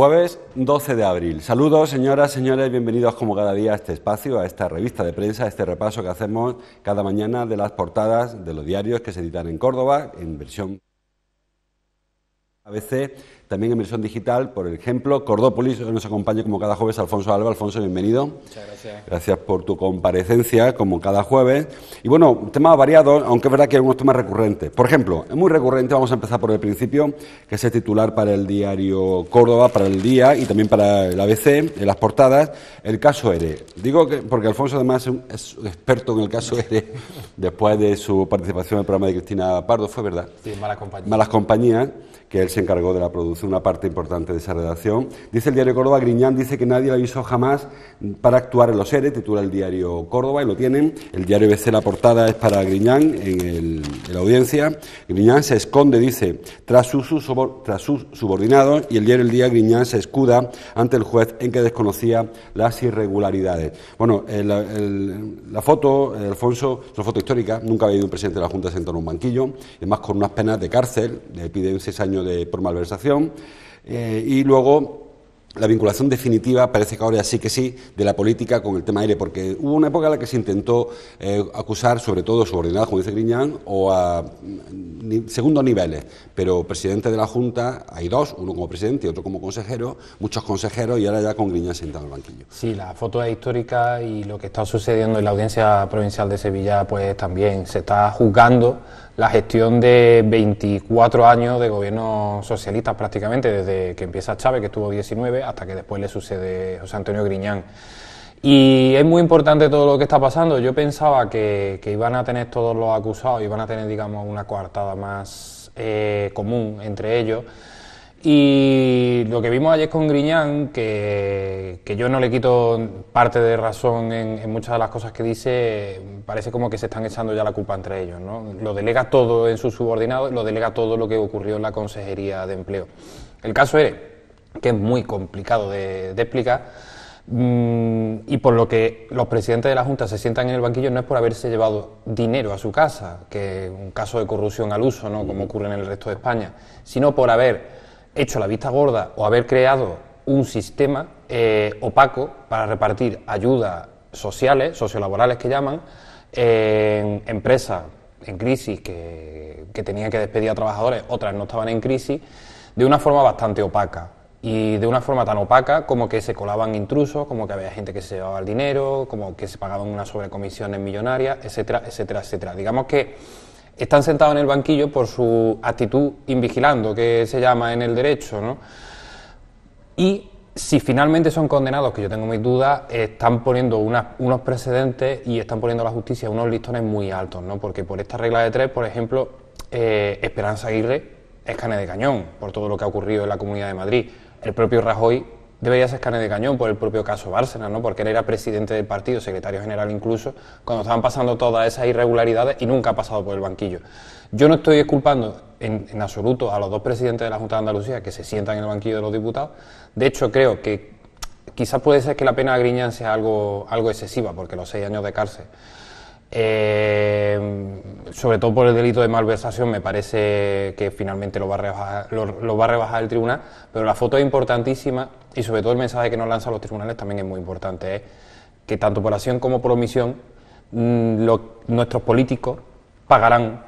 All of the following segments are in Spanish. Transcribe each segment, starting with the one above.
Jueves 12 de abril. Saludos, señoras, señores, bienvenidos como cada día a este espacio, a esta revista de prensa, a este repaso que hacemos cada mañana de las portadas de los diarios que se editan en Córdoba, en versión ABC, también en versión digital, por ejemplo, Cordópolis, que nos acompaña como cada jueves Alfonso Alba. Alfonso, bienvenido. Muchas gracias. Gracias por tu comparecencia, como cada jueves. Y bueno, temas variados, aunque es verdad que hay algunos temas recurrentes. Por ejemplo, es muy recurrente, vamos a empezar por el principio, que es el titular para el diario Córdoba, para el Día y también para el ABC, en las portadas, el caso ERE. Digo que porque Alfonso además es un experto en el caso ERE, después de su participación en el programa de Cristina Pardo, ¿fue verdad? Sí, Malas Compañías. Malas Compañías, que él se encargó de la producción, una parte importante de esa redacción. Dice el diario Córdoba, Griñán dice que nadie le avisó jamás para actuar en los ERE, titula el diario Córdoba, y lo tienen. El diario ABC, la portada es para Griñán, en la audiencia. Griñán se esconde, dice, tras sus subordinados, y el diario El Día, Griñán se escuda ante el juez en que desconocía las irregularidades. Bueno, la foto, Alfonso, es una foto histórica, nunca había ido un presidente de la Junta sentado en un banquillo, además con unas penas de cárcel, le piden 6 años por malversación, y luego la vinculación definitiva, parece que ahora ya sí que sí, de la política con el tema ERE, porque hubo una época en la que se intentó acusar, sobre todo subordinados, como dice Griñán, o a segundos niveles, pero presidente de la Junta, hay dos, uno como presidente y otro como consejero, muchos consejeros, y ahora ya con Griñán sentado en el banquillo. Sí, la foto es histórica y lo que está sucediendo en la Audiencia Provincial de Sevilla, pues también se está juzgando la gestión de 24 años de gobierno socialista prácticamente, desde que empieza Chávez, que estuvo 19, hasta que después le sucede José Antonio Griñán. Y es muy importante todo lo que está pasando. Yo pensaba que iban a tener todos los acusados, iban a tener, digamos, una coartada más común entre ellos. Y lo que vimos ayer con Griñán, que yo no le quito parte de razón en muchas de las cosas que dice, parece como que se están echando ya la culpa entre ellos, ¿no? Lo delega todo en sus subordinados, lo delega todo lo que ocurrió en la Consejería de Empleo. El caso ERE, que es muy complicado de explicar, y por lo que los presidentes de la Junta se sientan en el banquillo no es por haberse llevado dinero a su casa, que es un caso de corrupción al uso, ¿no?, como ocurre en el resto de España, sino por haber hecho la vista gorda o haber creado un sistema opaco para repartir ayudas sociales, sociolaborales que llaman, en empresas en crisis que tenían que despedir a trabajadores, otras no estaban en crisis, de una forma bastante opaca. Y de una forma tan opaca como que se colaban intrusos, como que había gente que se llevaba el dinero, como que se pagaban unas sobrecomisiones millonarias, etcétera, etcétera, etcétera. Digamos que están sentados en el banquillo por su actitud invigilando, que se llama en el derecho, ¿no? Y si finalmente son condenados, que yo tengo mis dudas, están poniendo unos precedentes y están poniendo a la justicia unos listones muy altos, ¿no? Porque por esta regla de 3, por ejemplo, Esperanza Aguirre es carne de cañón por todo lo que ha ocurrido en la Comunidad de Madrid. El propio Rajoy debería ser carne de cañón por el propio caso Bárcenas, ¿no? Porque él era presidente del partido, secretario general incluso, cuando estaban pasando todas esas irregularidades y nunca ha pasado por el banquillo. Yo no estoy exculpando en absoluto a los dos presidentes de la Junta de Andalucía que se sientan en el banquillo de los diputados. De hecho, creo que quizás puede ser que la pena de Griñán sea algo excesiva, porque los 6 años de cárcel, sobre todo por el delito de malversación, me parece que finalmente lo va a rebajar el tribunal, pero la foto es importantísima y sobre todo el mensaje que nos lanzan los tribunales también es muy importante, es que tanto por acción como por omisión nuestros políticos pagarán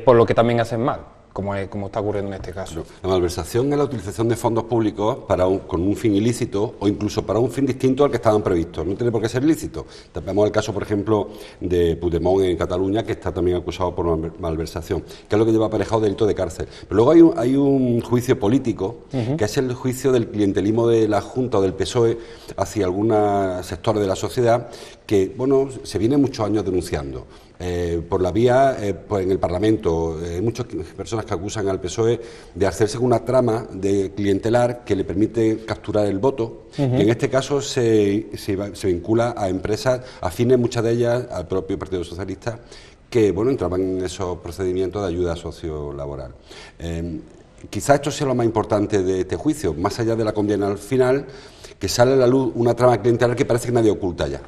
por lo que también hacen mal, como está ocurriendo en este caso. La malversación es la utilización de fondos públicos con un fin ilícito o incluso para un fin distinto al que estaban previstos. No tiene por qué ser ilícito. Vemos el caso, por ejemplo, de Puigdemont en Cataluña, que está también acusado por malversación, que es lo que lleva aparejado delito de cárcel. Pero luego hay un juicio político, que es el juicio del clientelismo de la Junta o del PSOE hacia algunos sectores de la sociedad que, bueno, se viene muchos años denunciando. Por la vía, pues en el Parlamento, hay muchas personas que acusan al PSOE de hacerse con una trama de clientelar que le permite capturar el voto, y en este caso se vincula a empresas afines, muchas de ellas al propio Partido Socialista, que, bueno, entraban en esos procedimientos de ayuda sociolaboral. Quizás esto sea lo más importante de este juicio, más allá de la condena al final, que sale a la luz una trama clientelar que parece que nadie oculta ya.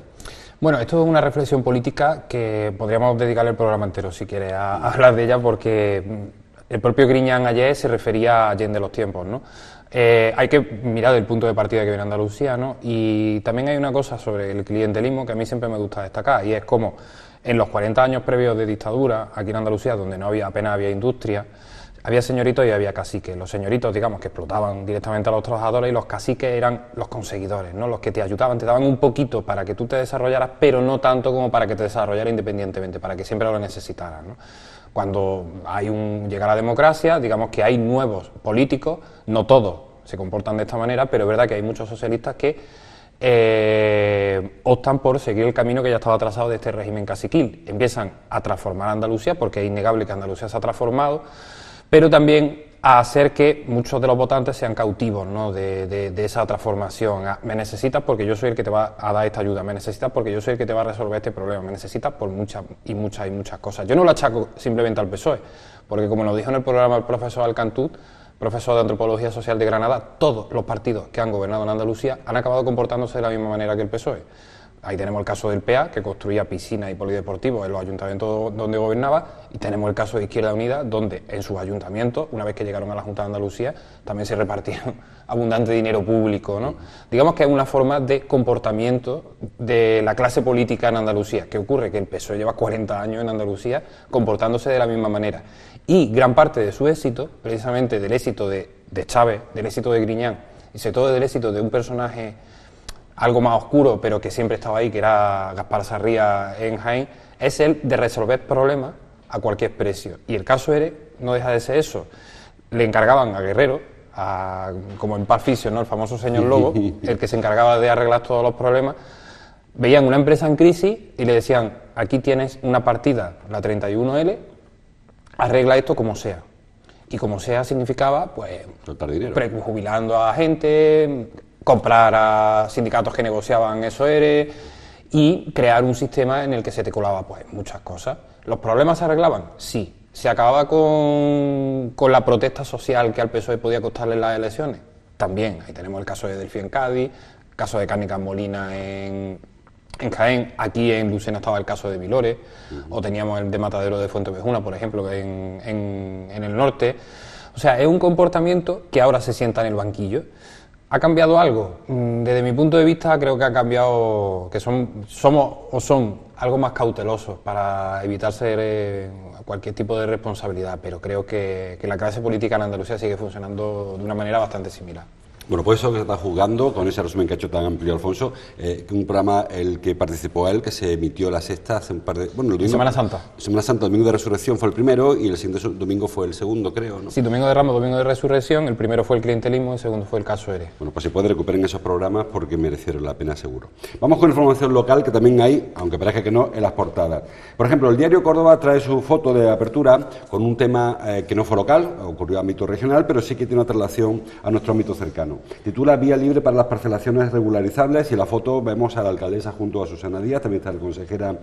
Bueno, esto es una reflexión política que podríamos dedicarle el programa entero, si quiere, a hablar de ella, porque el propio Griñán ayer se refería a Allende los tiempos, ¿no? Hay que mirar el punto de partida que viene Andalucía, ¿no? Y también hay una cosa sobre el clientelismo que a mí siempre me gusta destacar, y es como en los 40 años previos de dictadura, aquí en Andalucía, donde no había, apenas había industria, había señoritos y había caciques. Los señoritos, digamos, que explotaban directamente a los trabajadores, y los caciques eran los conseguidores, ¿no? Los que te ayudaban, te daban un poquito para que tú te desarrollaras, pero no tanto como para que te desarrollaras independientemente, para que siempre lo necesitaras, ¿no? Cuando llega la democracia, digamos que hay nuevos políticos, no todos se comportan de esta manera, pero es verdad que hay muchos socialistas que optan por seguir el camino que ya estaba trazado de este régimen caciquil. Empiezan a transformar Andalucía, porque es innegable que Andalucía se ha transformado, pero también a hacer que muchos de los votantes sean cautivos, ¿no?, de esa transformación. Me necesitas porque yo soy el que te va a dar esta ayuda, me necesitas porque yo soy el que te va a resolver este problema, me necesitas por muchas cosas. Yo no lo achaco simplemente al PSOE, porque como nos dijo en el programa el profesor Alcantú, profesor de Antropología Social de Granada, todos los partidos que han gobernado en Andalucía han acabado comportándose de la misma manera que el PSOE. Ahí tenemos el caso del PA, que construía piscinas y polideportivos en los ayuntamientos donde gobernaba, y tenemos el caso de Izquierda Unida, donde en sus ayuntamientos, una vez que llegaron a la Junta de Andalucía, también se repartieron abundante dinero público, ¿no? Digamos que es una forma de comportamiento de la clase política en Andalucía. ¿Qué ocurre? Que el PSOE lleva 40 años en Andalucía comportándose de la misma manera. Y gran parte de su éxito, precisamente del éxito de Chávez, del éxito de Griñán, y sobre todo del éxito de un personaje algo más oscuro, pero que siempre estaba ahí, que era Gaspar Sarría en Jaén, es el de resolver problemas a cualquier precio. Y el caso ERE no deja de ser eso. Le encargaban a Guerrero, como en Pulp Fiction, ¿no?, el famoso señor Lobo, el que se encargaba de arreglar todos los problemas. Veían una empresa en crisis y le decían: aquí tienes una partida, la 31L, arregla esto como sea. Y como sea significaba, pues, jubilando a gente, comprar a sindicatos que negociaban eso ERE y crear un sistema en el que se te colaba, pues, muchas cosas. ¿Los problemas se arreglaban? Sí. ¿Se acababa con la protesta social que al PSOE podía costarle las elecciones? También. Ahí tenemos el caso de Delfí en Cádiz, el caso de Cárnicas Molina en Jaén. Aquí en Lucena estaba el caso de Vilores, o teníamos el de Matadero de Fuentevejuna, por ejemplo, en el norte. O sea, es un comportamiento que ahora se sienta en el banquillo. ¿Ha cambiado algo? Desde mi punto de vista creo que ha cambiado, que son algo más cautelosos para evitar cualquier tipo de responsabilidad, pero creo que la clase política en Andalucía sigue funcionando de una manera bastante similar. Bueno, pues eso que se está juzgando, con ese resumen que ha hecho tan amplio Alfonso, un programa el que participó él, que se emitió La Sexta hace un par de... Bueno, el domingo, Semana Santa. Semana Santa, Domingo de Resurrección fue el primero y el siguiente domingo fue el segundo, creo, ¿no? Sí, Domingo de Ramos, Domingo de Resurrección, el primero fue el clientelismo, el segundo fue el caso ERE. Bueno, pues si puede recuperen esos programas porque merecieron la pena seguro. Vamos con información local que también hay, aunque parezca que no, en las portadas. Por ejemplo, el diario Córdoba trae su foto de apertura con un tema que no fue local, ocurrió a ámbito regional, pero sí que tiene otra relación a nuestro ámbito cercano. Titula Vía libre para las parcelaciones regularizables, y en la foto vemos a la alcaldesa junto a Susana Díaz, también está la consejera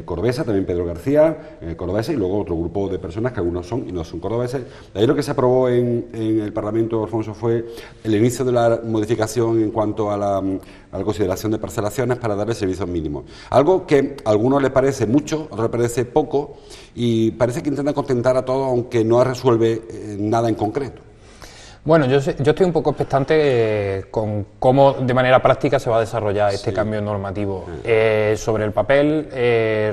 cordobesa, también Pedro García, cordobesa, y luego otro grupo de personas que algunos son y no son cordobeses. De ahí lo que se aprobó en el Parlamento, Alfonso, fue el inicio de la modificación en cuanto a la consideración de parcelaciones para darle servicios mínimos. Algo que a algunos les parece mucho, a otros les parece poco, y parece que intenta contentar a todos, aunque no resuelve nada en concreto. Bueno, yo estoy un poco expectante con cómo de manera práctica se va a desarrollar este cambio normativo. Sobre el papel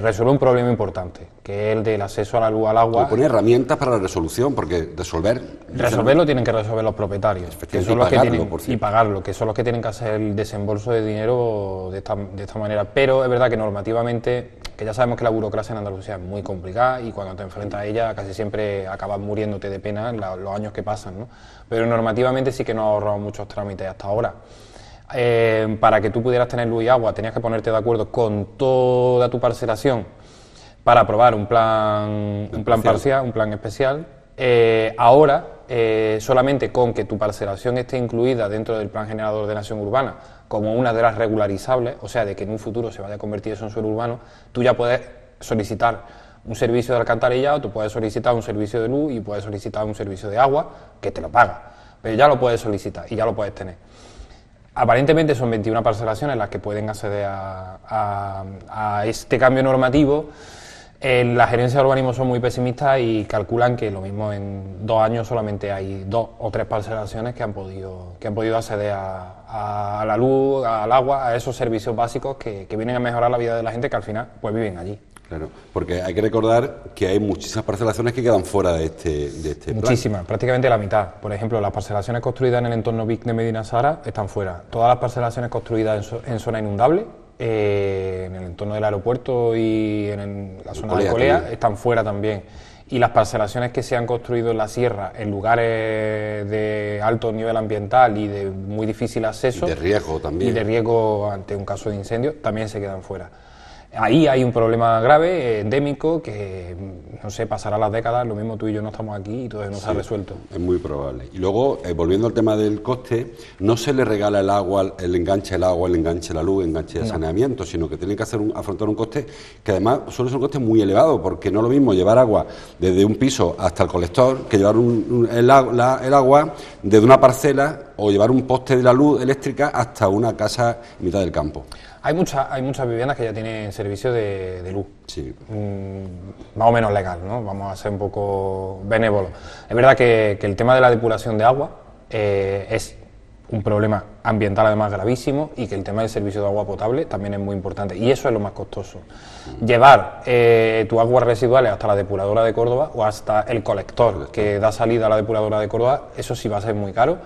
resuelve un problema importante, que es el del acceso a la luz, al agua. Y pone herramientas para la resolución, porque resolverlo tienen que resolver los propietarios, que son los que tienen, y pagarlo, que son los que tienen que hacer el desembolso de dinero de esta manera. Pero es verdad que normativamente, que ya sabemos que la burocracia en Andalucía es muy complicada, y cuando te enfrentas a ella casi siempre acabas muriéndote de pena los años que pasan, ¿no? Pero normativamente sí que nos ha ahorrado muchos trámites hasta ahora. Para que tú pudieras tener luz y agua tenías que ponerte de acuerdo con toda tu parcelación para aprobar un plan parcial, un plan especial. Ahora, solamente con que tu parcelación esté incluida dentro del Plan General de Ordenación Urbana como una de las regularizables, o sea, de que en un futuro se vaya a convertir eso en suelo urbano, tú ya puedes solicitar un servicio de alcantarillado, tú puedes solicitar un servicio de luz y puedes solicitar un servicio de agua, que te lo paga, pero ya lo puedes solicitar y ya lo puedes tener. Aparentemente son 21 parcelaciones las que pueden acceder a este cambio normativo. En la gerencia de urbanismo son muy pesimistas y calculan que lo mismo en 2 años solamente hay 2 o 3 parcelaciones que han podido acceder a la luz, al agua, a esos servicios básicos que vienen a mejorar la vida de la gente que al final pues viven allí. Claro, porque hay que recordar que hay muchísimas parcelaciones que quedan fuera de este plan. Muchísimas, prácticamente la mitad. Por ejemplo, las parcelaciones construidas en el entorno BIC de Medina Sara están fuera. Todas las parcelaciones construidas en zona inundable, en el entorno del aeropuerto y en la zona de Colea, están fuera también. Y las parcelaciones que se han construido en la sierra, en lugares de alto nivel ambiental y de muy difícil acceso. Y de riesgo también. Y de riesgo ante un caso de incendio, también se quedan fuera. Ahí hay un problema grave, endémico, que, no sé, pasará las décadas, lo mismo tú y yo no estamos aquí y todavía no se ha resuelto. Es muy probable. Y luego, volviendo al tema del coste, no se le regala el agua, el enganche del agua, el enganche de la luz, el enganche de saneamiento, sino que tienen que afrontar un coste que además suele ser un coste muy elevado, porque no es lo mismo llevar agua desde un piso hasta el colector que llevar el agua desde una parcela o llevar un poste de la luz eléctrica hasta una casa en mitad del campo. Hay muchas viviendas que ya tienen servicio de luz, sí. Más o menos legal, ¿no? Vamos a ser un poco benévolos. Es verdad que el tema de la depuración de agua es un problema ambiental además gravísimo y que el tema del servicio de agua potable también es muy importante y eso es lo más costoso. Llevar tus aguas residuales hasta la depuradora de Córdoba o hasta el colector que da salida a la depuradora de Córdoba, eso sí va a ser muy caro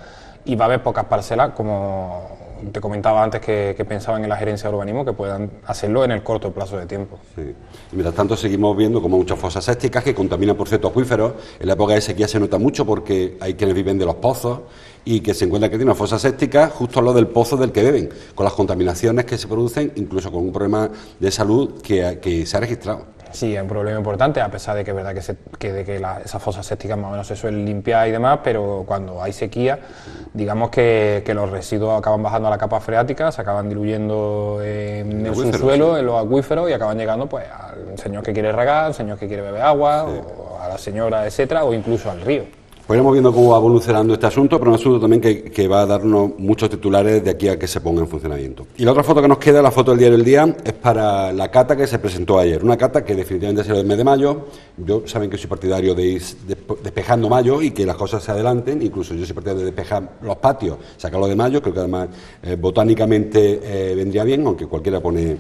y va a haber pocas parcelas, como te comentaba antes, que pensaban en la gerencia de urbanismo, que puedan hacerlo en el corto plazo de tiempo. Sí. Y mientras tanto seguimos viendo como muchas fosas sépticas que contaminan, por cierto, acuíferos. En la época de sequía se nota mucho porque hay quienes viven de los pozos y que se encuentran que tienen una fosa séptica justo al lado del pozo del que beben, con las contaminaciones que se producen, incluso con un problema de salud que se ha registrado. Sí, es un problema importante, a pesar de que es verdad que esas fosas sépticas más o menos se suelen limpiar y demás, pero cuando hay sequía, digamos que los residuos acaban bajando a la capa freática, se acaban diluyendo en el subsuelo, en los acuíferos y acaban llegando pues al señor que quiere regar, al señor que quiere beber agua, o a la señora, etcétera, o incluso al río. Pues iremos viendo cómo va evolucionando este asunto, pero un asunto también que va a darnos muchos titulares de aquí a que se ponga en funcionamiento. Y la otra foto que nos queda, la foto del diario El Día, es para la cata que se presentó ayer. Una cata que definitivamente será del mes de mayo. Yo saben que soy partidario de ir despejando mayo y que las cosas se adelanten. Incluso yo soy partidario de despejar los patios, sacarlo de mayo. Creo que además botánicamente vendría bien, aunque cualquiera pone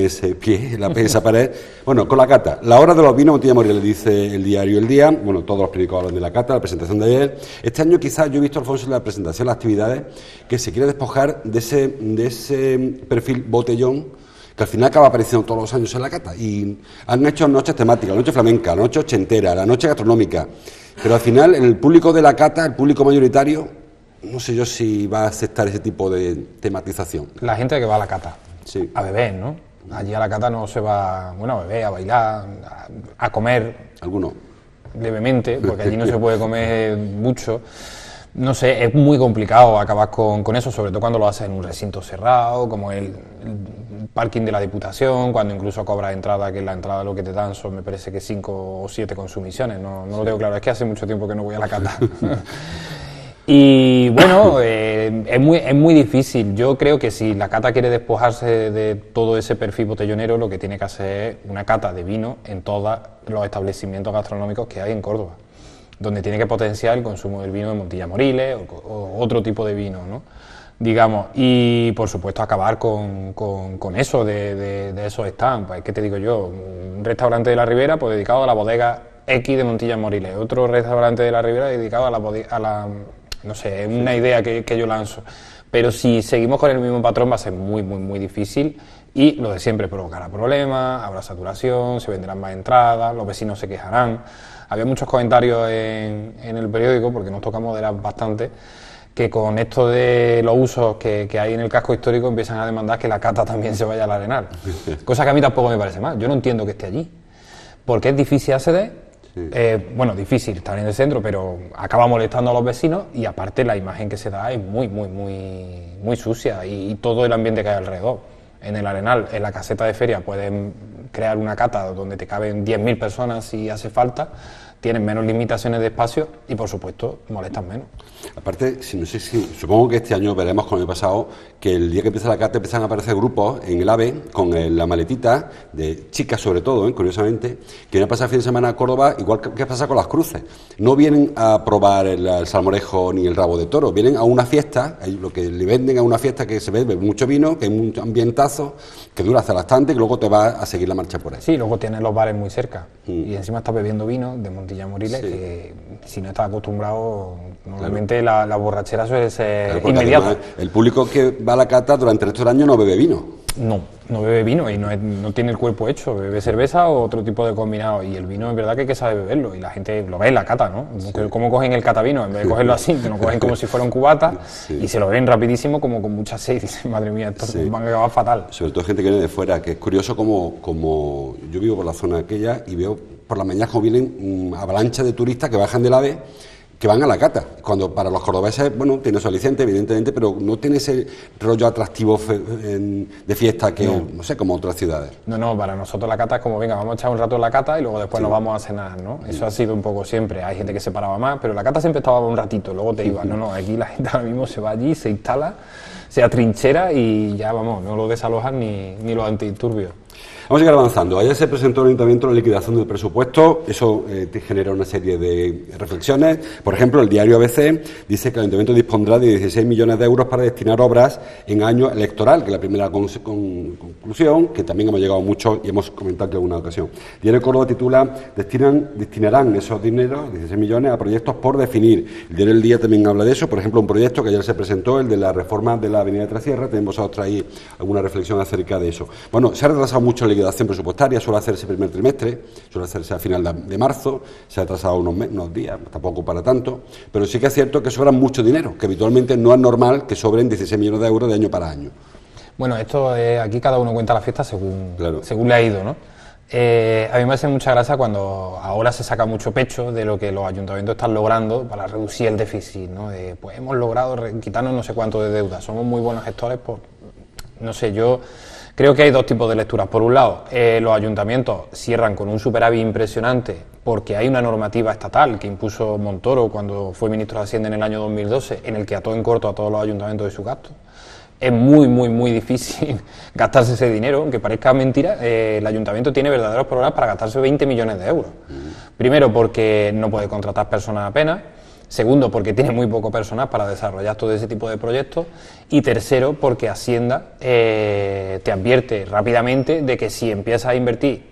ese pie en esa pared. Bueno, con la cata. La hora de los vinos, Montilla Moriles, dice el diario El Día. Bueno, todos los periódicos hablan de la cata, la presentación de ayer. Este año quizás yo he visto, Alfonso, en la presentación, las actividades, que se quiere despojar de ese perfil botellón que al final acaba apareciendo todos los años en la cata. Y han hecho noches temáticas, la noche flamenca, la noche ochentera, la noche gastronómica. Pero al final el público de la cata, el público mayoritario, no sé yo si va a aceptar ese tipo de tematización. La gente que va a la cata, sí, a beber, ¿no? Allí a la cata no se va, bueno, a beber, a bailar, a comer. Algunos. Levemente, porque allí no se puede comer mucho. No sé, es muy complicado acabar con eso, sobre todo cuando lo haces en un recinto cerrado, como el parking de la Diputación, cuando incluso cobras entrada, que en la entrada lo que te dan son, me parece que 5 o 7 consumiciones, no lo tengo claro, es que hace mucho tiempo que no voy a la cata. Y bueno, es muy difícil. Yo creo que si la cata quiere despojarse de todo ese perfil botellonero, lo que tiene que hacer es una cata de vino en todos los establecimientos gastronómicos que hay en Córdoba, donde tiene que potenciar el consumo del vino de Montilla Moriles o otro tipo de vino, ¿no? Digamos, y por supuesto acabar con eso de esos stands. Pues, ¿qué te digo yo? Un restaurante de la Ribera pues dedicado a la bodega X de Montilla Moriles, otro restaurante de la Ribera dedicado a la no sé, es una idea que yo lanzo. Pero si seguimos con el mismo patrón va a ser muy difícil y lo de siempre provocará problemas, habrá saturación, se venderán más entradas, los vecinos se quejarán. Había muchos comentarios en el periódico, porque nos toca moderar bastante, que con esto de los usos que hay en el casco histórico empiezan a demandar que la cata también se vaya al Arenal. Cosa que a mí tampoco me parece mal. Yo no entiendo que esté allí, porque es difícil acceder. Sí. Bueno, difícil estar en el centro, pero acaba molestando a los vecinos y aparte la imagen que se da es muy sucia y todo el ambiente que hay alrededor. En el Arenal, en la caseta de feria, pueden crear una cata donde te caben 10.000 personas si hace falta, tienes menos limitaciones de espacio y, por supuesto, molestas menos. Aparte, supongo que este año veremos, como el año pasado, que el día que empieza la cata empiezan a aparecer grupos en el AVE con la maletita, de chicas sobre todo, curiosamente, que vienen a pasar el fin de semana a Córdoba, igual que pasa con las cruces. No vienen a probar el salmorejo ni el rabo de toro, vienen a una fiesta, lo que le venden a una fiesta que se bebe mucho vino, que hay un ambientazo, que dura hasta bastante, y que luego te va a seguir la marcha por ahí. Sí, luego tienes los bares muy cerca, y encima estás bebiendo vino de Montilla Moriles, que si no estás acostumbrado, normalmente la borrachera suele ser inmediata. El público que va a la cata durante el resto del año no bebe vino. No bebe vino y no tiene el cuerpo hecho, bebe cerveza o otro tipo de combinado, y el vino es verdad que hay que saber beberlo, y la gente lo ve en la cata, ¿no? Sí. ¿Cómo cogen el catavino? En vez de cogerlo así, que lo cogen como si fuera un cubata, y se lo ven rapidísimo, como con mucha sed, y dicen, madre mía, esto van a acabar fatal. Sobre todo gente que viene de fuera, que es curioso como yo vivo por la zona aquella y veo por las mañanas como vienen avalanchas de turistas que bajan del AVE, que van a la cata, cuando para los cordobeses, bueno, tiene su aliciente, evidentemente, pero no tiene ese rollo atractivo de fiesta que, no sé, como otras ciudades. No, para nosotros la cata es como, venga, vamos a echar un rato en la cata y luego después nos vamos a cenar, ¿no? Eso ha sido un poco siempre, hay gente que se paraba más, pero la cata siempre estaba un ratito, luego te iba. No, aquí la gente ahora mismo se va allí, se instala, se atrinchera y ya, vamos, no lo desalojan ni los antidisturbios. Vamos a seguir avanzando. Ayer se presentó en el Ayuntamiento la liquidación del presupuesto. Eso te genera una serie de reflexiones. Por ejemplo, el diario ABC dice que el Ayuntamiento dispondrá de 16 millones de euros para destinar obras en año electoral, que es la primera conclusión, que también hemos llegado mucho y hemos comentado en alguna ocasión. El diario Córdoba titula: destinarán esos dineros, 16 millones, a proyectos por definir. El diario El Día también habla de eso. Por ejemplo, un proyecto que ayer se presentó, el de la reforma de la avenida de Trasierra. Tenemos vosotros ahí alguna reflexión acerca de eso. Bueno, se ha retrasado mucho la liquidación presupuestaria, suele hacerse el primer trimestre, suele hacerse a final de marzo, se ha atrasado unos días, tampoco para tanto, pero sí que es cierto que sobran mucho dinero, que habitualmente no es normal que sobren 16 millones de euros de año para año. Bueno, esto aquí cada uno cuenta la fiesta según le ha ido, ¿no? A mí me hace mucha gracia cuando ahora se saca mucho pecho de lo que los ayuntamientos están logrando para reducir el déficit, ¿no? Pues hemos logrado quitarnos no sé cuánto de deuda, somos muy buenos gestores, no sé, yo creo que hay dos tipos de lecturas. Por un lado, los ayuntamientos cierran con un superávit impresionante porque hay una normativa estatal que impuso Montoro cuando fue ministro de Hacienda en el año 2012, en el que ató en corto a todos los ayuntamientos de su gasto. Es muy difícil gastarse ese dinero, aunque parezca mentira. El ayuntamiento tiene verdaderos problemas para gastarse 20 millones de euros. Primero, porque no puede contratar personas apenas. Segundo, porque tiene muy poco personal para desarrollar todo ese tipo de proyectos. Y tercero, porque Hacienda te advierte rápidamente de que si empiezas a invertir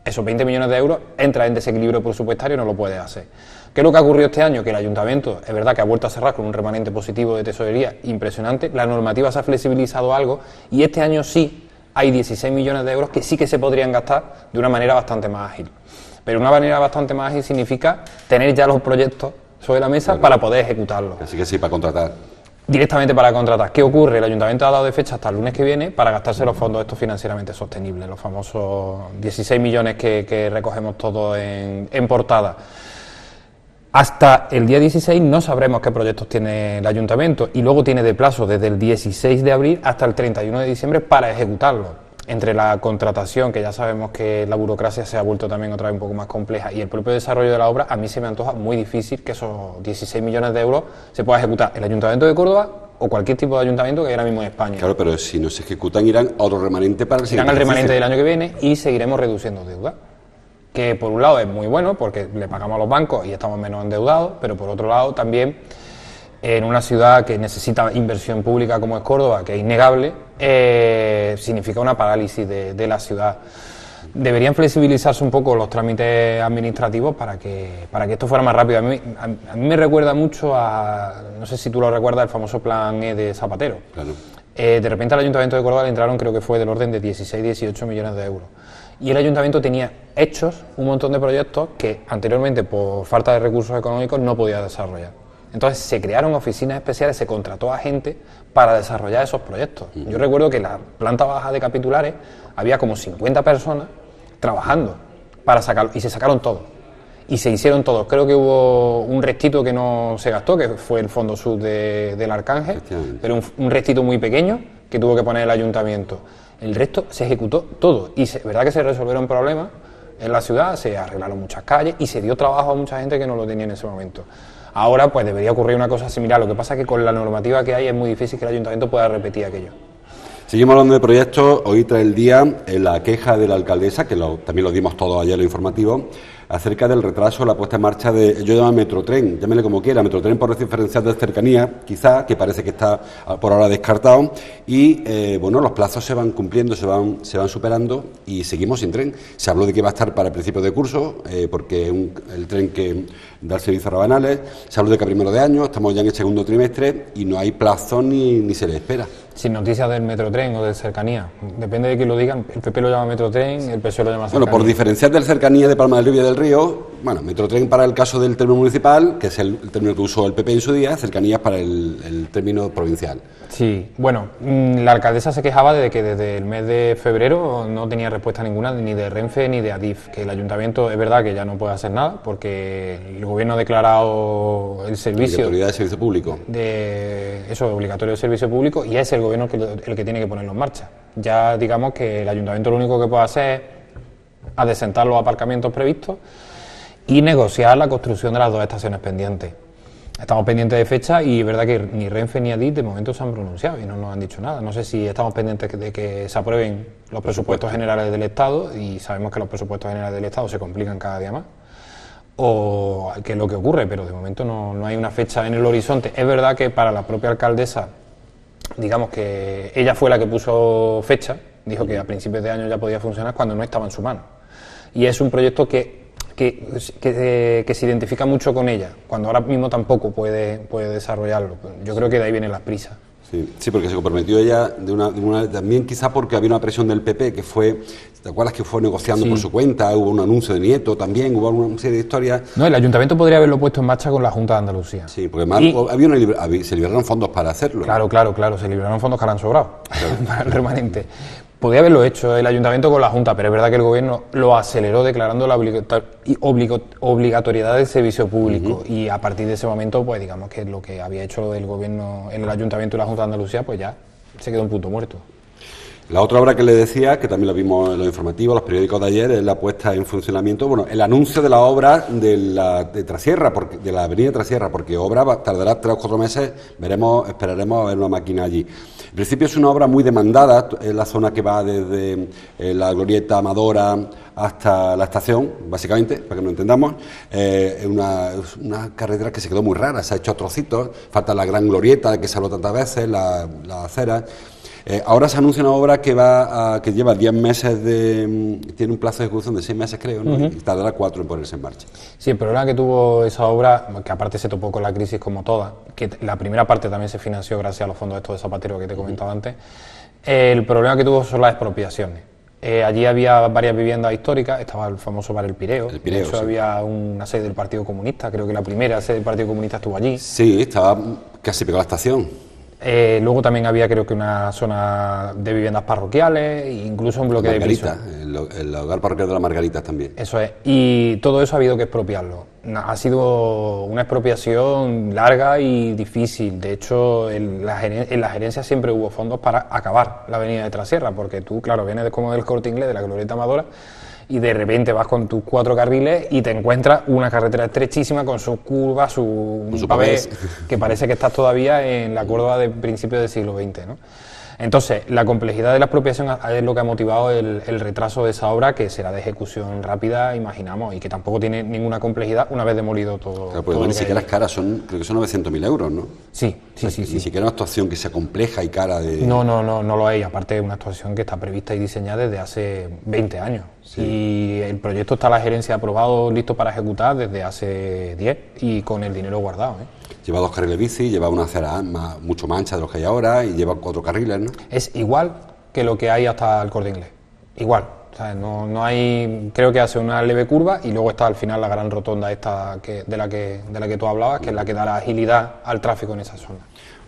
esos 20 millones de euros, entras en desequilibrio presupuestario y no lo puedes hacer. ¿Qué es lo que ha ocurrido este año? Que el ayuntamiento, es verdad que ha vuelto a cerrar con un remanente positivo de tesorería impresionante, la normativa se ha flexibilizado algo y este año sí hay 16 millones de euros que sí que se podrían gastar de una manera bastante más ágil. Pero una manera bastante más ágil significa tener ya los proyectos sobre la mesa para poder ejecutarlo. Así que sí, para contratar. Directamente para contratar. ¿Qué ocurre? El ayuntamiento ha dado de fecha hasta el lunes que viene para gastarse los fondos estos financieramente sostenibles, los famosos 16 millones que recogemos todos en portada. Hasta el día 16 no sabremos qué proyectos tiene el ayuntamiento y luego tiene de plazo desde el 16 de abril hasta el 31 de diciembre para ejecutarlo. Entre la contratación, que ya sabemos que la burocracia se ha vuelto también otra vez un poco más compleja, y el propio desarrollo de la obra, a mí se me antoja muy difícil que esos 16 millones de euros se pueda ejecutar el Ayuntamiento de Córdoba o cualquier tipo de ayuntamiento que hay ahora mismo en España. Claro, pero si no se ejecutan irán a otro remanente para el siguiente. Irán al remanente del año que viene y seguiremos reduciendo deuda. Que por un lado es muy bueno porque le pagamos a los bancos y estamos menos endeudados, pero por otro lado también en una ciudad que necesita inversión pública como es Córdoba, que es innegable, significa una parálisis de la ciudad. Deberían flexibilizarse un poco los trámites administrativos para que esto fuera más rápido. A mí me recuerda mucho no sé si tú lo recuerdas, el famoso plan E de Zapatero. Claro. De repente al Ayuntamiento de Córdoba le entraron, creo que fue del orden de 16-18 millones de euros. Y el ayuntamiento tenía hechos un montón de proyectos que anteriormente por falta de recursos económicos no podía desarrollar. Entonces se crearon oficinas especiales, se contrató a gente para desarrollar esos proyectos. Yo recuerdo que en la planta baja de Capitulares había como 50 personas trabajando para sacarlo y se sacaron todos. Y se hicieron todos. Creo que hubo un restito que no se gastó, que fue el Fondo Sur del Arcángel, pero un restito muy pequeño que tuvo que poner el ayuntamiento. El resto se ejecutó todo. Y es verdad que se resolvieron problemas en la ciudad, se arreglaron muchas calles y se dio trabajo a mucha gente que no lo tenía en ese momento. Ahora pues debería ocurrir una cosa similar, lo que pasa es que con la normativa que hay es muy difícil que el ayuntamiento pueda repetir aquello. Seguimos hablando de proyectos. Hoy trae el día la queja de la alcaldesa, que también lo dimos todos ayer en lo informativo, acerca del retraso de la puesta en marcha de, yo llamo Metrotren, llámele como quiera, Metrotren por diferencial de cercanía, quizá, que parece que está por ahora descartado, y bueno, los plazos se van cumpliendo, se van superando y seguimos sin tren. Se habló de que va a estar para el principio de curso, porque el tren que da el servicio a Rabanales, se habló de que a primero de año, estamos ya en el segundo trimestre y no hay plazo ni se le espera. Sin noticias del Metrotren o de cercanía, depende de quién lo digan, el PP lo llama Metrotren, el PSOE lo llama cercanía. Bueno, por diferenciar del cercanía de Palma del Río y del Río, bueno, Metrotren para el caso del término municipal, que es el término que usó el PP en su día, cercanías para el término provincial. Sí, bueno, la alcaldesa se quejaba de que desde el mes de febrero no tenía respuesta ninguna ni de Renfe ni de Adif, que el ayuntamiento es verdad que ya no puede hacer nada porque el gobierno ha declarado el servicio... Obligatoriedad de servicio público. Obligatorio de servicio público y es el gobierno el que tiene que ponerlo en marcha. Ya digamos que el ayuntamiento lo único que puede hacer es adecentar los aparcamientos previstos y negociar la construcción de las 2 estaciones pendientes. Estamos pendientes de fecha y es verdad que ni Renfe ni Adif de momento se han pronunciado y no nos han dicho nada. No sé si estamos pendientes de que se aprueben los presupuestos generales del Estado y sabemos que los presupuestos generales del Estado se complican cada día más o qué es lo que ocurre, pero de momento no hay una fecha en el horizonte. Es verdad que para la propia alcaldesa, digamos que ella fue la que puso fecha, dijo que a principios de año ya podía funcionar cuando no estaba en su mano. Y es un proyecto que se identifica mucho con ella, cuando ahora mismo tampoco puede desarrollarlo. Yo creo que de ahí vienen las prisas. Sí, porque se comprometió ella también quizá porque había una presión del PP que fue, ¿te acuerdas que fue negociando por su cuenta? Hubo un anuncio de Nieto también, hubo una serie de historias. No, el ayuntamiento podría haberlo puesto en marcha con la Junta de Andalucía. Sí, porque se liberaron fondos para hacerlo. Claro, se liberaron fondos que han sobrado para el remanente. Podría haberlo hecho el ayuntamiento con la Junta, pero es verdad que el gobierno lo aceleró declarando la obligatoriedad del servicio público y a partir de ese momento, pues digamos que lo que había hecho el gobierno en el ayuntamiento y la Junta de Andalucía, pues ya se quedó un punto muerto. La otra obra que le decía, que también lo vimos en los informativos, los periódicos de ayer, es la puesta en funcionamiento, bueno, el anuncio de la obra de Trasierra, de la avenida Trasierra, porque obra tardará 3 o 4 meses, esperaremos a ver una máquina allí. En principio es una obra muy demandada, es la zona que va desde la glorieta Amadora hasta la estación, básicamente, para que nos entendamos. Es una carretera que se quedó muy rara, se ha hecho a trocitos, falta la gran glorieta que se habló tantas veces, la acera. Ahora se anuncia una obra que lleva 10 meses tiene un plazo de ejecución de 6 meses, creo, ¿no? Y tardará 4 en ponerse en marcha. Sí, el problema que tuvo esa obra, que aparte se topó con la crisis como toda, que la primera parte también se financió gracias a los fondos estos de Zapatero que te he comentado antes, el problema que tuvo son las expropiaciones. Allí había varias viviendas históricas, estaba el famoso bar El Pireo, de hecho había una sede del Partido Comunista, creo que la primera sede del Partido Comunista estuvo allí. Sí, estaba casi pegada a la estación. Luego también había creo que una zona de viviendas parroquiales, incluso un bloque de pisos. El hogar parroquial de las Margaritas también. Eso es, y todo eso ha habido que expropiarlo. Ha sido una expropiación larga y difícil. De hecho, en la gerencia siempre hubo fondos para acabar la avenida de Trasierra, porque tú, claro, vienes como del Corte Inglés, de la glorieta Amadora, y de repente vas con tus 4 carriles y te encuentras una carretera estrechísima con sus curvas, su pavé, que parece que estás todavía en la Córdoba de principios del siglo XX, ¿no? Entonces, la complejidad de la expropiación es lo que ha motivado el retraso de esa obra, que será de ejecución rápida, imaginamos, y que tampoco tiene ninguna complejidad una vez demolido todo. Claro, pues ni siquiera es cara, creo que son 900.000 euros, ¿no? Sí. Ni siquiera una actuación que sea compleja y cara de... No lo hay, aparte es una actuación que está prevista y diseñada desde hace 20 años. Sí. Y el proyecto está a la gerencia aprobado, listo para ejecutar desde hace 10 y con el dinero guardado, Lleva 2 carriles bici, lleva una acera mucho más ancha de los que hay ahora y lleva 4 carriles, ¿no? Es igual que lo que hay hasta el Corte Inglés, igual. O sea, no hay, creo que hace una leve curva y luego está al final la gran rotonda esta de la que tú hablabas, que es la que da la agilidad al tráfico en esa zona.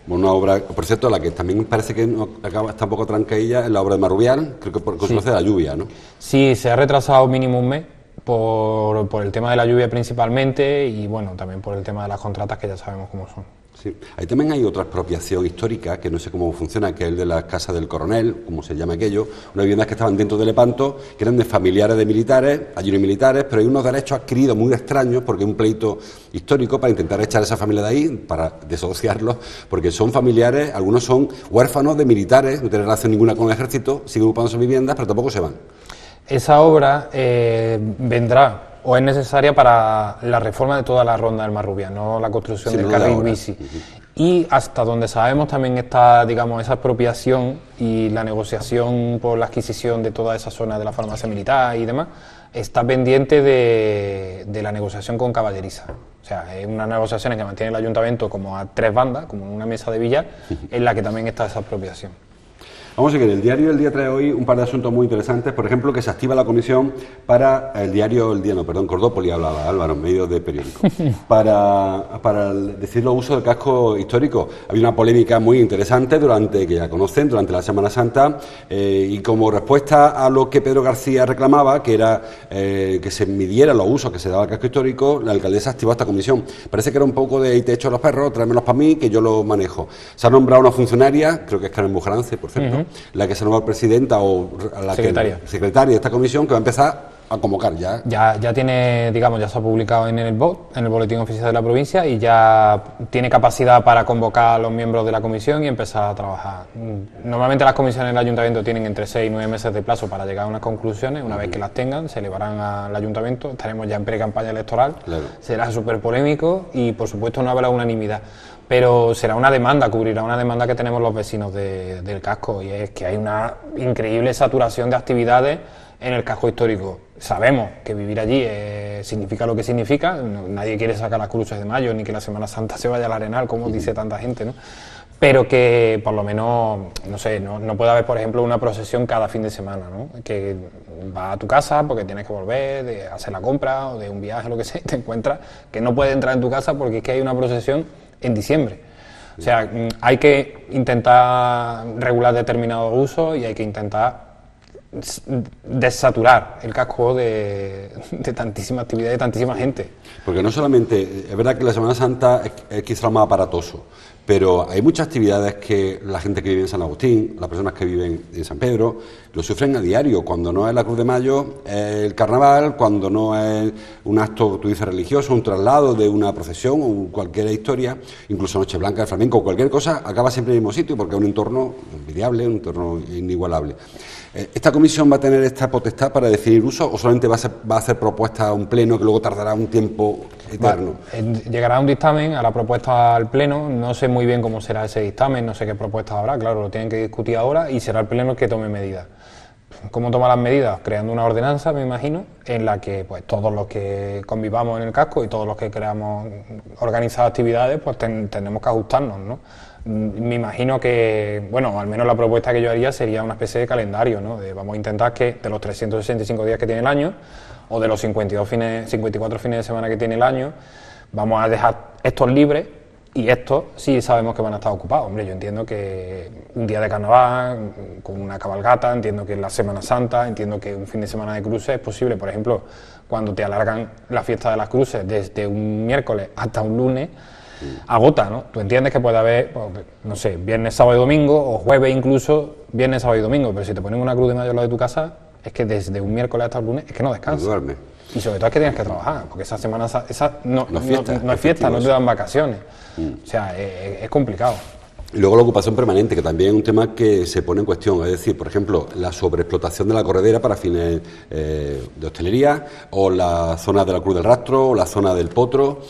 Una obra, por cierto, la que también parece que está un poco trancailla es la obra de Marrubial, creo que por consecuencia de la lluvia, ¿no? Sí, se ha retrasado mínimo un mes por el tema de la lluvia principalmente y bueno, también por el tema de las contratas que ya sabemos cómo son. Sí. Ahí también hay otra expropiación histórica, que no sé cómo funciona, que es el de la Casa del Coronel, como se llama aquello, unas viviendas que estaban dentro de Lepanto, que eran de familiares de militares, allí no hay militares, pero hay unos derechos adquiridos muy extraños, porque hay un pleito histórico para intentar echar a esa familia de ahí, para desociarlos, porque son familiares, algunos son huérfanos de militares, no tienen relación ninguna con el ejército, siguen ocupando sus viviendas, pero tampoco se van. Esa obra vendrá o es necesaria para la reforma de toda la ronda del Marrubias, no la construcción del carril bici. Y hasta donde sabemos también está, digamos, esa expropiación y la negociación por la adquisición de toda esa zona de la farmacia militar y demás, está pendiente de la negociación con Caballeriza. O sea, es una negociación que mantiene el ayuntamiento como a 3 bandas, como una mesa de billar, en la que también está esa expropiación. Vamos a ver, el diario El Día trae hoy un par de asuntos muy interesantes, por ejemplo, que se activa la comisión para Cordópoli hablaba, Álvaro, en medios de periódico, para decir los usos del casco histórico. Había una polémica muy interesante que ya conocen, durante la Semana Santa, y como respuesta a lo que Pedro García reclamaba, que era que se midiera los usos que se daba al casco histórico, la alcaldesa activó esta comisión. Parece que era un poco de, te echo a los perros, tráemelos para mí, que yo los manejo. Se ha nombrado una funcionaria, creo que es Carmen Bujarance, por cierto, la que se nombra presidenta o la secretaria de esta comisión, que va a empezar a convocar ya. Ya tiene, digamos, ya se ha publicado en el BOT, en el Boletín Oficial de la Provincia, y ya tiene capacidad para convocar a los miembros de la comisión y empezar a trabajar. Normalmente las comisiones del ayuntamiento tienen entre 6 y 9 meses de plazo para llegar a unas conclusiones. Una vez que las tengan, se elevarán al ayuntamiento, estaremos ya en pre-campaña electoral, será súper polémico y por supuesto no habrá unanimidad. Pero será una demanda, cubrirá una demanda que tenemos los vecinos del casco, y es que hay una increíble saturación de actividades en el casco histórico. Sabemos que vivir allí significa lo que significa, nadie quiere sacar las cruces de mayo ni que la Semana Santa se vaya al Arenal, como dice tanta gente, ¿no? Pero que por lo menos, no sé, no puede haber, por ejemplo, una procesión cada fin de semana, ¿no? Que vas a tu casa porque tienes que volver, de hacer la compra o de un viaje, lo que sea, y te encuentras que no puedes entrar en tu casa porque es que hay una procesión en diciembre. O sea, hay que intentar regular determinados usos y hay que intentar desaturar el casco de tantísima actividad, de tantísima gente. Porque no solamente, es verdad que la Semana Santa es quizá lo más aparatoso, pero hay muchas actividades que la gente que vive en San Agustín, las personas que viven en San Pedro, lo sufren a diario. Cuando no es la Cruz de Mayo, es el carnaval; cuando no es un acto, tú dices, religioso, un traslado de una procesión o cualquier historia, incluso Nocheblanca, el flamenco, cualquier cosa, acaba siempre en el mismo sitio porque es un entorno envidiable, un entorno inigualable. ¿Esta comisión va a tener esta potestad para definir uso o solamente va a hacer propuesta a un pleno que luego tardará un tiempo eterno? Llegará un dictamen a la propuesta al pleno, no sé muy bien cómo será ese dictamen, no sé qué propuestas habrá, claro, lo tienen que discutir ahora y será el pleno el que tome medidas. ¿Cómo toma las medidas? Creando una ordenanza, me imagino, en la que pues todos los que convivamos en el casco y todos los que queramos organizar actividades, pues tenemos que ajustarnos, ¿no? Me imagino que, bueno, al menos la propuesta que yo haría sería una especie de calendario, ¿no? Vamos a intentar que de los 365 días que tiene el año, o de los 54 fines de semana que tiene el año, vamos a dejar estos libres, y estos sí sabemos que van a estar ocupados. Hombre, yo entiendo que un día de carnaval, con una cabalgata, entiendo que en la Semana Santa, entiendo que un fin de semana de cruces es posible. Por ejemplo, cuando te alargan la fiesta de las cruces desde un miércoles hasta un lunes, agota, ¿no? Tú entiendes que puede haber, pues, no sé, viernes, sábado y domingo, o jueves incluso, viernes, sábado y domingo, pero si te ponen una cruz de mayo al lado de tu casa, es que desde un miércoles hasta el lunes es que no descansas. No duermes. Y sobre todo es que tienes que trabajar, porque esa semana no es fiesta, no te dan vacaciones. O sea, es complicado. Y luego la ocupación permanente, que también es un tema que se pone en cuestión, es decir, por ejemplo, la sobreexplotación de la corredera para fines de hostelería, o la zona de la Cruz del Rastro, o la zona del Potro,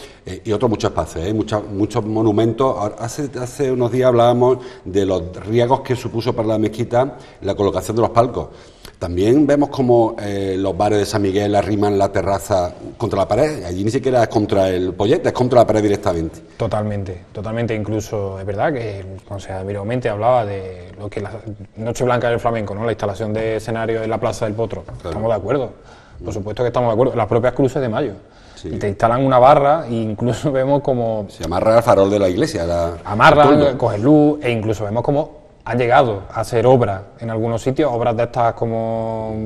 y otros muchos espacios, muchos monumentos. Hace unos días hablábamos de los riesgos que supuso para la mezquita la colocación de los palcos. También vemos como los bares de San Miguel arriman la terraza contra la pared. Allí ni siquiera es contra el pollete, es contra la pared directamente. Totalmente. Incluso es verdad que el concejal Emilio Mente hablaba de lo que la Nocheblanca del flamenco, ¿no? La instalación de escenario en la Plaza del Potro. Claro. Estamos de acuerdo. Por supuesto que estamos de acuerdo. Las propias cruces de mayo. Sí. Y te instalan una barra e incluso vemos como... Se amarra al farol de la iglesia. Amarran, cogen luz, e incluso vemos como han llegado a hacer obras en algunos sitios, obras de estas como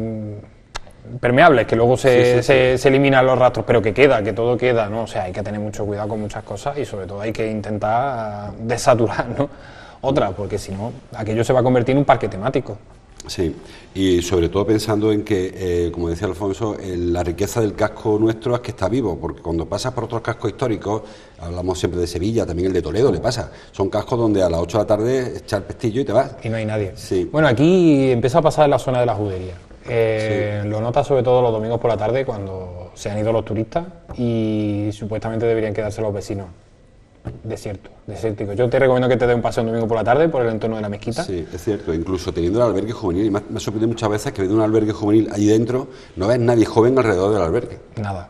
permeables, que luego se eliminan los rastros, pero que queda, que todo queda, ¿no? O sea, hay que tener mucho cuidado con muchas cosas y sobre todo hay que intentar desaturar, ¿no? Otra, porque si no, aquello se va a convertir en un parque temático. Sí, y sobre todo pensando en que, como decía Alfonso, la riqueza del casco nuestro es que está vivo, porque cuando pasas por otros cascos históricos, hablamos siempre de Sevilla, también el de Toledo le pasa, son cascos donde a las 8 de la tarde echas el pestillo y te vas. Y no hay nadie. Sí. Bueno, aquí empieza a pasar en la zona de la judería. Lo notas sobre todo los domingos por la tarde cuando se han ido los turistas y supuestamente deberían quedarse los vecinos. Desértico. Yo te recomiendo que te dé un paseo un domingo por la tarde por el entorno de la mezquita. Sí, es cierto, incluso teniendo el albergue juvenil, y me sorprende muchas veces que viendo un albergue juvenil allí dentro, no ves nadie joven alrededor del albergue. Nada.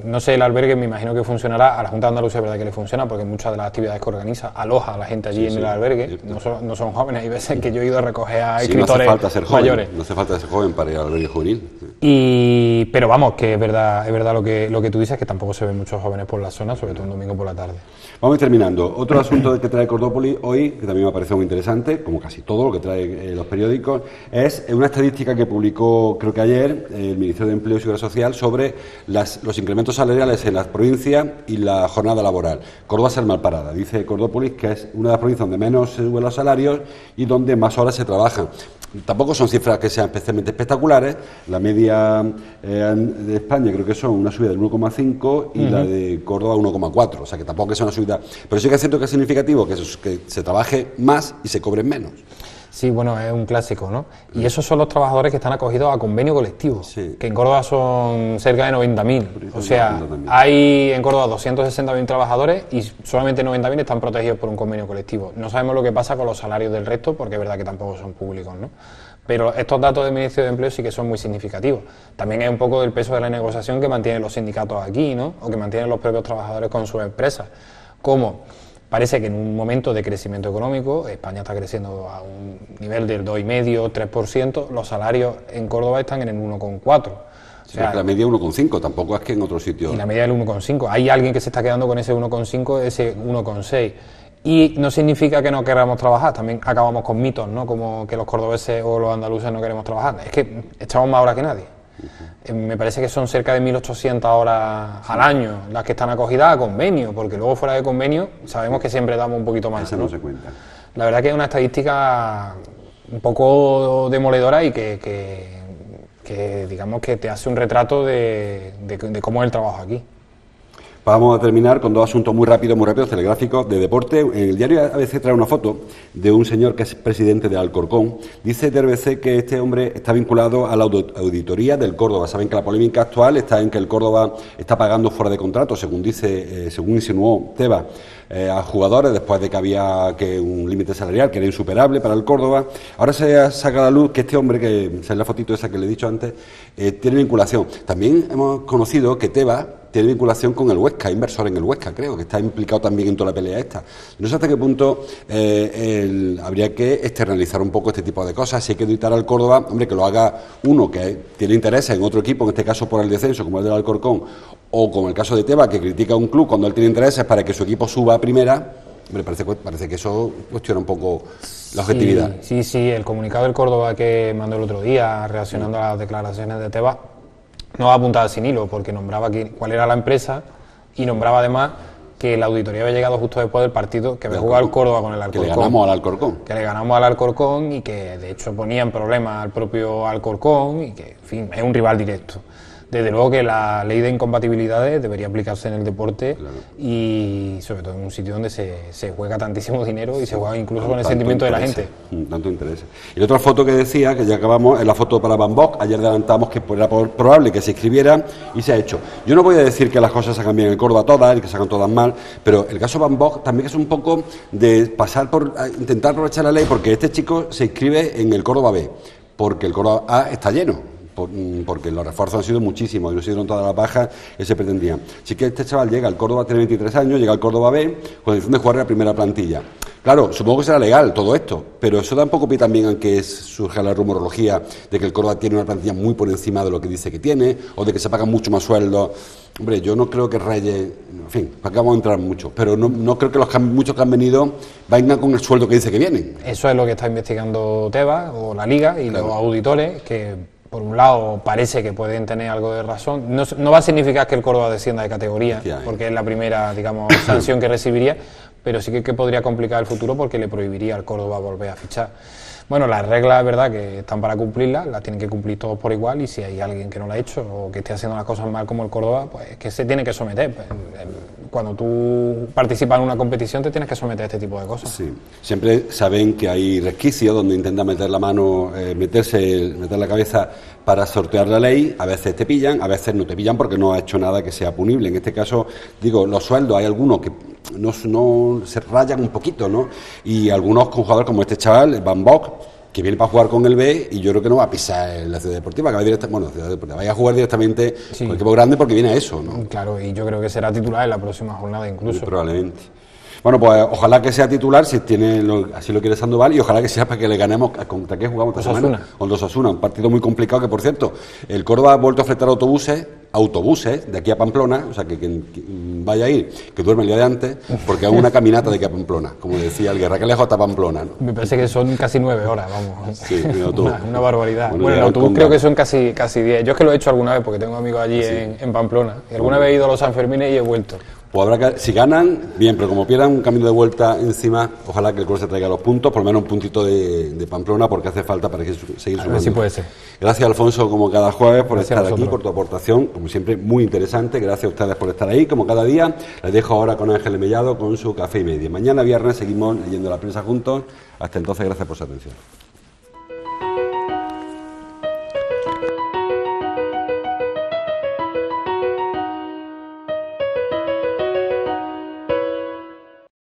No sé, el albergue me imagino que funcionará, a la Junta de Andalucía es verdad que le funciona porque muchas de las actividades que organiza aloja a la gente allí en el albergue, no son jóvenes, hay veces que yo he ido a recoger a escritores mayores. No hace falta ser joven para ir al albergue juvenil. Pero vamos, que es verdad lo que tú dices, que tampoco se ven muchos jóvenes por la zona, sobre todo un domingo por la tarde. Vamos a ir terminando. Otro asunto que trae Cordópolis hoy, que también me parece muy interesante, como casi todo lo que trae los periódicos, es una estadística que publicó, creo que ayer, el Ministerio de Empleo y Seguridad Social sobre los incrementos salariales en las provincias y la jornada laboral. Córdoba es el mal parada. Dice Cordópolis que es una de las provincias donde menos se suben los salarios y donde más horas se trabajan. Tampoco son cifras que sean especialmente espectaculares. La media de España creo que son una subida del 1,5 y la de Córdoba 1,4. O sea que tampoco es una subida. Pero sí que es cierto que es significativo que se trabaje más y se cobren menos. Sí, bueno, es un clásico, ¿no? Y esos son los trabajadores que están acogidos a convenio colectivo, que en Córdoba son cerca de 90.000. O sea, hay en Córdoba 260.000 trabajadores y solamente 90.000 están protegidos por un convenio colectivo. No sabemos lo que pasa con los salarios del resto, porque es verdad que tampoco son públicos, ¿no? Pero estos datos del Ministerio de Empleo sí que son muy significativos. También es un poco del peso de la negociación que mantienen los sindicatos aquí, ¿no? O que mantienen los propios trabajadores con sus empresas. Como parece que en un momento de crecimiento económico, España está creciendo a un nivel del 2,5, 3%, los salarios en Córdoba están en el 1,4. O sea, la media 1,5, tampoco es que en otro sitio. Y la media del 1,5. Hay alguien que se está quedando con ese 1,5, ese 1,6. Y no significa que no queramos trabajar, también acabamos con mitos, ¿no? Como que los cordobeses o los andaluces no queremos trabajar. Es que echamos más horas que nadie. Me parece que son cerca de 1.800 horas al año las que están acogidas a convenio, porque luego fuera de convenio sabemos que siempre damos un poquito más. Esa no se cuenta. La verdad que es una estadística un poco demoledora y que digamos que te hace un retrato de cómo es el trabajo aquí. Vamos a terminar con dos asuntos muy rápidos, telegráficos, de deporte. En el diario ABC trae una foto de un señor que es presidente de Alcorcón. Dice de ABC que este hombre está vinculado a la auditoría del Córdoba. Saben que la polémica actual está en que el Córdoba está pagando fuera de contrato, según insinuó Tebas, a jugadores después de que había un límite salarial que era insuperable para el Córdoba. Ahora se saca a la luz que este hombre, que es la fotito esa que le he dicho antes, tiene vinculación. También hemos conocido que Tebas tiene vinculación con el Huesca, inversor en el Huesca, creo, que está implicado también en toda la pelea esta. No sé hasta qué punto habría que externalizar un poco este tipo de cosas. Si hay que auditar al Córdoba, hombre, que lo haga uno que tiene interés en otro equipo, en este caso por el descenso, como el del Alcorcón, o como el caso de Tebas, que critica a un club cuando él tiene intereses para que su equipo suba a primera. Hombre, parece que eso cuestiona un poco la objetividad. Sí, el comunicado del Córdoba que mandó el otro día, reaccionando a las declaraciones de Tebas, no va apuntada sin hilo, porque nombraba cuál era la empresa y nombraba además que la auditoría había llegado justo después del partido que había jugado el Córdoba con el Alcorcón. Que le ganamos al Alcorcón. Que le ganamos al Alcorcón y que de hecho ponía en problemas al propio Alcorcón y que, en fin, es un rival directo. Desde luego que la ley de incompatibilidades debería aplicarse en el deporte, claro, y sobre todo en un sitio donde se juega tantísimo dinero y se juega incluso con el sentimiento de la gente. Tanto interés. Y la otra foto que decía, que ya acabamos, es la foto para Van Bock. Ayer adelantamos que era probable que se inscribiera y se ha hecho. Yo no voy a decir que las cosas se hagan bien en el Córdoba todas y que se hagan todas mal, pero el caso Van Bock también es un poco de pasar por intentar aprovechar la ley, porque este chico se inscribe en el Córdoba B, porque el Córdoba A está lleno. Porque los refuerzos han sido muchísimos y no se dieron todas las bajas que se pretendían. Así que este chaval llega al Córdoba, tiene 23 años, llega al Córdoba B con la intención de jugar en la primera plantilla. Claro, supongo que será legal todo esto, pero eso da un poco pie también a que surja la rumorología de que el Córdoba tiene una plantilla muy por encima de lo que dice que tiene, o de que se pagan mucho más sueldos. Hombre, yo no creo que Reyes, en fin, para qué vamos a entrar mucho, pero no creo que muchos que han venido vengan con el sueldo que dice que vienen. Eso es lo que está investigando Tebas o la Liga y claro, los auditores, que por un lado parece que pueden tener algo de razón. No va a significar que el Córdoba descienda de categoría, porque es la primera, digamos, sanción que recibiría, pero sí que podría complicar el futuro porque le prohibiría al Córdoba volver a fichar. Bueno, las reglas es verdad que están para cumplirlas, las tienen que cumplir todos por igual, y si hay alguien que no lo ha hecho o que esté haciendo las cosas mal como el Córdoba, pues que se tiene que someter. Cuando tú participas en una competición te tienes que someter a este tipo de cosas. Sí, siempre saben que hay resquicios donde intentan meter la mano, meter la cabeza para sortear la ley. A veces te pillan, a veces no te pillan porque no ha hecho nada que sea punible. En este caso, digo, los sueldos, hay algunos que no se rayan un poquito, ¿no? Y algunos con jugadores como este chaval, Van Bock, que viene para jugar con el B, y yo creo que no va a pisar en la Ciudad Deportiva, que vaya a jugar directamente con el equipo grande porque viene a eso, ¿no? Claro, y yo creo que será titular en la próxima jornada incluso. Muy probablemente. Bueno, pues ojalá que sea titular, si así lo quiere Sandoval, y ojalá que sea para que le ganemos. ¿Contra qué jugamos esta semana? Con Osasuna, un partido muy complicado que, por cierto, el Córdoba ha vuelto a fletar autobuses de aquí a Pamplona, o sea, que quien vaya a ir, que duerme el día de antes, porque es una caminata de aquí a Pamplona, como decía el Guerra, que lejos hasta Pamplona, ¿no? Me parece que son casi 9 horas, vamos. Sí, una barbaridad. Bueno, el autobús creo que son casi 10. Yo es que lo he hecho alguna vez, porque tengo amigos allí en Pamplona, y alguna vez he ido a los Sanfermines y he vuelto. Pues habrá que, si ganan, bien, pero como pierdan un camino de vuelta encima, ojalá que el Córdoba se traiga los puntos, por lo menos un puntito de Pamplona, porque hace falta para seguir sumando. Sí puede ser. Gracias, Alfonso, como cada jueves, por estar aquí, por tu aportación, como siempre, muy interesante. Gracias a ustedes por estar ahí, como cada día. Les dejo ahora con Ángel Mellado con su Café y Media. Mañana viernes seguimos leyendo la prensa juntos. Hasta entonces, gracias por su atención.